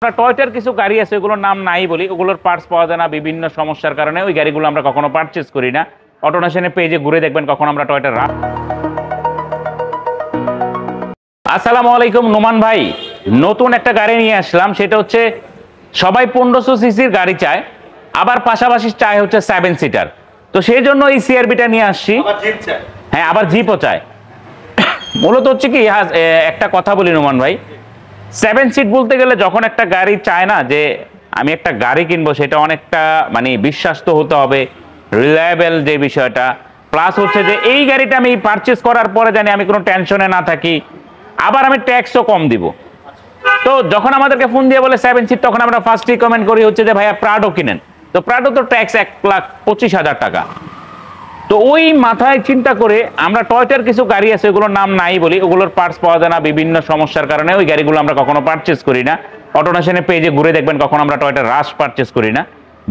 আমরা টয়টার কিছু গাড়ি আছে ওগুলোর নাম নাই বলি, ওগুলোর পার্টস পাওয়া যায় না বিভিন্ন সমস্যার কারণে, ওই গাড়িগুলো আমরা কখনো পারচেজ করি না। অটোনেশনের পেজে ঘুরে দেখবেন কখন আমরা টয়টার আসসালামু আলাইকুম নোমান ভাই, নতুন একটা গাড়ি নিয়ে আসলাম। সেটা হচ্ছে সবাই 1500 সিসির গাড়ি চায়, আবার পাশাপাশি চায় হচ্ছে 7 সিটার। তো সেই জন্য এই সিআরবিটা নিয়ে আসছি। হ্যাঁ, আবার জিপও চায়। মূলত হচ্ছে কি, একটা কথা বলি নোমান ভাই, 7 সিট বলতে গেলে যখন একটা গাড়ি চায় না যে আমি একটা গাড়ি কিনবো, সেটা অনেকটা মানে বিশ্বাস্ত হতে হবে, রিলায়েবল যে বিষয়টা, প্লাস হচ্ছে যে এই গাড়িটা আমি পারচেস করার পরে জানি আমি কোনো টেনশনে না থাকি, আবার আমি ট্যাক্সও কম দিব। তো যখন আমাদেরকে ফোন দিয়ে বলে 7 সিট, তখন আমরা ফার্স্ট রিকমেন্ড করি হচ্ছে যে ভাইয়া প্রাডো কিনেন। তো প্রাডো তো ট্যাক্স 1,25,000 টাকা। তো ওই মাথায় চিন্তা করে আমরা টয়টার কিছু গাড়ি আছে ওগুলোর নাম নাই বলি, ওগুলোর পার্টস পাওয়া যায় না বিভিন্ন সমস্যার কারণে, ওই গাড়িগুলো আমরা কখনো পারচেস করি না। অটোনেশনের পেজে ঘুরে দেখবেন কখন আমরা টয়টার রাশ পারচেস করি না।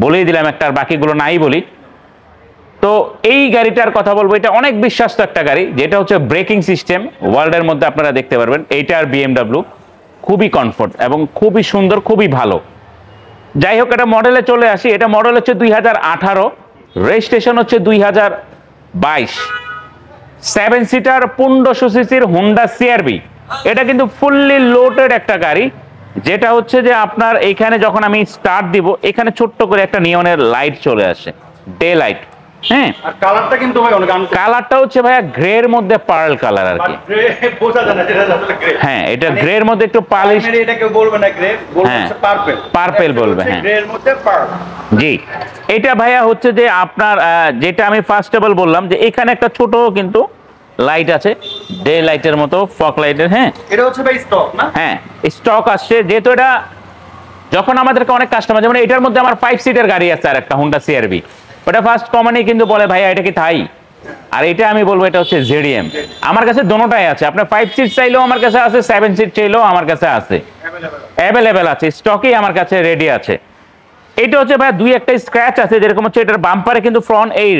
বলেই দিলাম একটা, আর বাকিগুলো নাই বলি। তো এই গাড়িটার কথা বলবো, এটা অনেক বিশ্বাস্ত একটা গাড়ি, যেটা হচ্ছে ব্রেকিং সিস্টেম ওয়ার্ল্ডের মধ্যে আপনারা দেখতে পারবেন। এইটা আর বিএমডাব্লিউ খুবই কমফোর্ট এবং খুবই সুন্দর, খুবই ভালো। যাই হোক, এটা মডেলে চলে আসি। এটা মডেল হচ্ছে 2018, রেজিস্ট্রেশন হচ্ছে 2022, 7 সিটার 1500 সিসির হোন্ডা সিআরবি। এটা কিন্তু ফুললি লোডেড একটা গাড়ি, যেটা হচ্ছে যে আপনার এইখানে যখন আমি স্টার্ট দিব, এখানে ছোট্ট করে একটা নিয়নের লাইট চলে আসে, ডে লাইট। হ্যাঁ, আর কালারটা কিন্তু ভাই অনেক, কালারটা হচ্ছে ভাইয়া গ্রের মধ্যে পার্ল কালার আর কি। বোঝা যায় না যেটা আসলে গ্রে। হ্যাঁ, এটা গ্রের মধ্যে একটু পালিশ, এটা কেউ বলবে না গ্রে, বলবে পার্পল, পার্পল বলবে। হ্যাঁ, গ্রের মধ্যে পার্ল। জি, এটা ভাইয়া হচ্ছে যে আপনার যেটা আমি ফার্স্ট অফ অল বললাম যে এখানে একটা ছোট কিন্তু লাইট আছে, ডে লাইটের মতো, ফগ লাইটের। হ্যাঁ, এটা হচ্ছে ভাই স্টক না? হ্যাঁ, স্টক আসছে। যেহেতু এটা যখন আমাদেরকে অনেক কাস্টমার, যেমন এটার মধ্যে আমার 5 সিটের গাড়ি আছে আর একটা হোন্ডা সিআরবি, ওটা ফার্স্ট কমনই কিন্তু বলে ভাইয়া এটা কি থাই, আর এটা আমি বলবো এটা হচ্ছে জেডিএম। আমার কাছে দোনোটাই আছে, আপনার 5 সিট চাইলেও আমার কাছে আছে, 7 সিট চাইলেও আমার কাছে আছে, অ্যাভেলেবেল আছে, স্টকই আমার কাছে রেডি আছে। এটা হচ্ছে ভাই দুই একটা স্ক্র্যাচ আছে, যেরকম হচ্ছে এটার বাম্পারে কিন্তু ফ্রন্ট এই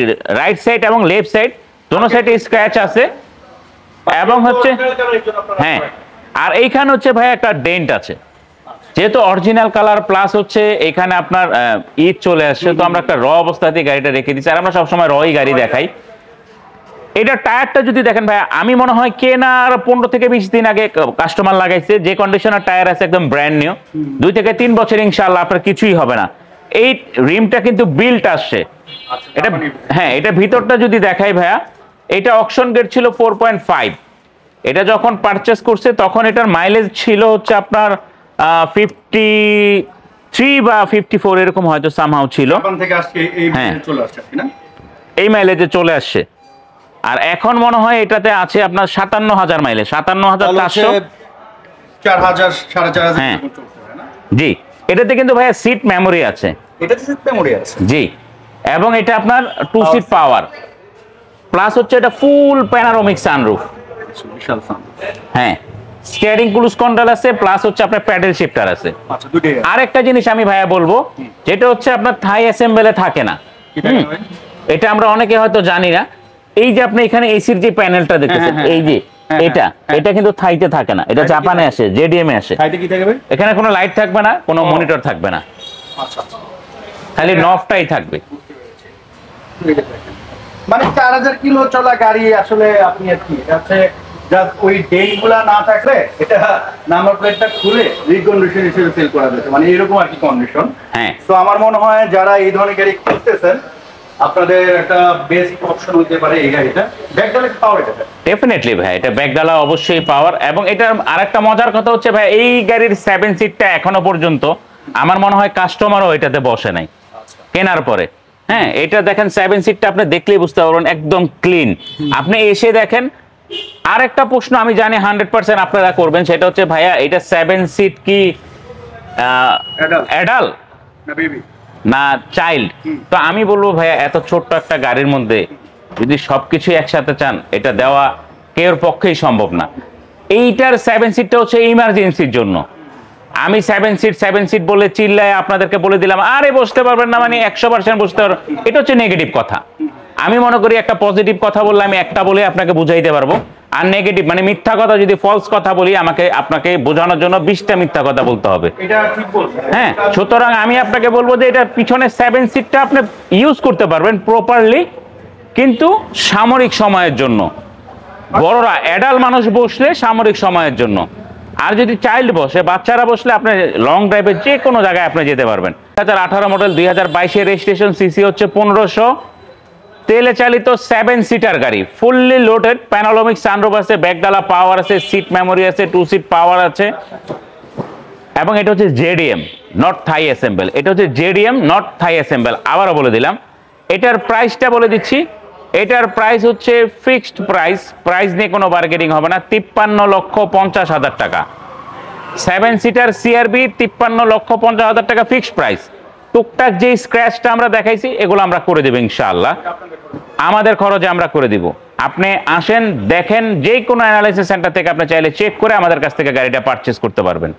রাইট সাইড এবং লেফট সাইড দোনো সাইডে স্ক্র্যাচ আছে, এবং হচ্ছে হ্যাঁ, আর এইখানে হচ্ছে ভাই একটা ডেন্ট আছে, যেহেতু অরিজিনাল কালার, প্লাস হচ্ছে এখানে আপনার ঈদ চলে আসছে, তো আমরা একটা র অবস্থাতে গাড়িটা রেখে দিচ্ছি, আর আমরা সবসময় রই গাড়ি দেখাই। এটা টায়ারটা যদি দেখেন ভাই, আমি মনে হয় কেনার 15 থেকে 20 দিন আগে কাস্টমার লাগাইছে, যে কন্ডিশনের টায়ার আছে একদম ব্র্যান্ড নিউ, 2 থেকে 3 বছর ইনশাআল্লাহ আপনার কিছুই হবে না। এই রিমটা কিন্তু বিল্ট আসছে এটা। হ্যাঁ, এটা ভিতরটা যদি দেখাই ভাইয়া, এটা অকশন গেট ছিল 4.5। এটা যখন পারচেস করছে তখন এটার মাইলেজ ছিল হচ্ছে আপনার 53 বা 54 এরকম হয়তো সামহাউ ছিল। এই মাইলেজে চলে আসছে, আর এখন মনে হয় এটাতে আছে আপনার 57,000 মাইলেজ, 57,400, 4,000, 4,500। হ্যাঁ জি, এটাতে কিন্তু ভাইয়া সিট মেমোরি আছে, এটাতে সিট মেমোরি আছে জি, এবং এটা আপনার 2 সিট পাওয়ার, প্লাস হচ্ছে এটা ফুল প্যানোরামিক সানরুফ, বিশাল সানরুফ। হ্যাঁ, স্টিয়ারিং ক্রুজ কন্ট্রোল আছে, প্লাস হচ্ছে আপনার প্যাডেল শিফটার আছে। আচ্ছা, দুটোই। আরেকটা জিনিস আমি ভাইয়া বলবো, যেটা হচ্ছে আপনার থাই অ্যাসেম্বলে থাকে না, এটা আমরা অনেকে হয়তো জানি না। এই যে আপনি এখানে এসির যে প্যানেলটা দেখতেছেন, এই যে এটা কিন্তু থাইতে থাকে না, এটা জাপানে আসে, জেডিএম এ আসে। থাইতে কি থাকবে? এখানে কোনো লাইট থাকবে না, কোনো মনিটর থাকবে না, আচ্ছা, খালি নবটাই থাকবে। মানে 4,000 কিলো চলা গাড়ি আসলে আপনি কি আছে, জাস্ট ওই ডেটগুলা না থাকলে এটা নাম্বার প্লেটটা খুলে রিকন্ডিশন হিসেবে সেল করা যেত, মানে এরকম আর কি কন্ডিশন। হ্যাঁ, তো আমার মনে হয় যারা এই ধরনের গাড়ি খুঁজতেছেন, আপনাদের একটা বেস্ট অপশন হতে পারে এই গাড়িটা। ব্যাকডালা পাওয়ার, এটা ডেফিনেটলি ভাই, এটা ব্যাকডালা অবশ্যই পাওয়ার। এবং এটার আরেকটা মজার কথা হচ্ছে ভাই, এই গাড়ির 7 সিটটা এখনো পর্যন্ত আমার মনে হয় কাস্টমারও এটাতে বসে নাই কেনার পরে। হ্যাঁ, এটা দেখেন 7 সিটটা আপনি দেখলেই বুঝতে পারবেন একদম ক্লিন। আপনি এসে দেখেন। আরেকটা প্রশ্ন আমি জানি 100% আপনারা করবেন, সেটা হচ্ছে ভাইয়া এটা 7 সিট কি অ্যাডাল্ট না বেবি না চাইল্ড? তো আমি বলবো ভাইয়া, এত ছোট্ট একটা গাড়ির মধ্যে যদি সবকিছু একসাথে চান, এটা দেওয়া কেউর পক্ষেই সম্ভব না। এইটার 7 সিটটা হচ্ছে ইমার্জেন্সির জন্য। আমি 7 সিট বলে চিল্লায় আপনাদেরকে বলে দিলাম আরে বসতে পারবেন না, মানে 100% বসতে পারবেন, এটা হচ্ছে নেগেটিভ কথা। আমি মনে করি একটা পজিটিভ কথা বললে আমি একটা বলে আপনাকে বুঝাইতে পারবো। আর নেগেটিভ মানে মিথ্যা কথা যদি ফলস কথা বলি আপনাকে বোঝানোর জন্য 20টা মিথ্যা কথা বলতে হবে। এটা ঠিক বলছেন। হ্যাঁ, সুতরাং আমি আপনাকে বলবো যে এটা পিছনে 7 সিটটা আপনি ইউজ করতে পারবেন প্রপারলি, কিন্তু সামরিক সময়ের জন্য। বড়রা অ্যাডাল্ট মানুষ বসলে সামরিক সময়ের জন্য, আর যদি চাইল্ড বসে, বাচ্চারা বসলে আপনি লং ড্রাইভে যে কোনো জায়গায় আপনি যেতে পারবেন। 2018 মডেল, 2022 রেজিস্ট্রেশন, সিসি হচ্ছে 1500, তেলে চালিত 7 সিটার গাড়ি, ফুললি লোডেড, প্যানোরামিক সানরুফ আছে, ব্যাকডালা পাওয়ার আছে, সিট মেমোরি আছে, 2 সিট পাওয়ার আছে, এবং এটা হচ্ছে জেডিএম নট থাই অ্যাসেম্বল। এটা হচ্ছে জেডিএম নট থাই অ্যাসেম্বল। আবারও বলে দিলাম, এটার প্রাইসটা বলে দিচ্ছি। এটার প্রাইস হচ্ছে ফিক্সড প্রাইস নিয়ে কোনো বার্গেনিং হবে না, 53,50,000 টাকা। 7 সিটার সিআরবি 53,50,000 টাকা ফিক্সড প্রাইস। টুকটাক যে স্ক্র্যাচটা আমরা দেখাইছি এগুলো আমরা করে দেব ইনশাআল্লাহ, আমাদের খরচে আমরা করে দিব। আপনি আসেন, দেখেন, যে কোনো অ্যানালাইসিস সেন্টার থেকে আপনি চাইলে চেক করে আমাদের কাছ থেকে গাড়িটা পারচেজ করতে পারবেন।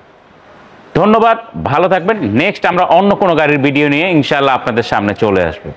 ধন্যবাদ, ভালো থাকবেন। নেক্সট আমরা অন্য কোনো গাড়ির ভিডিও নিয়ে ইনশাআল্লাহ আপনাদের সামনে চলে আসবো।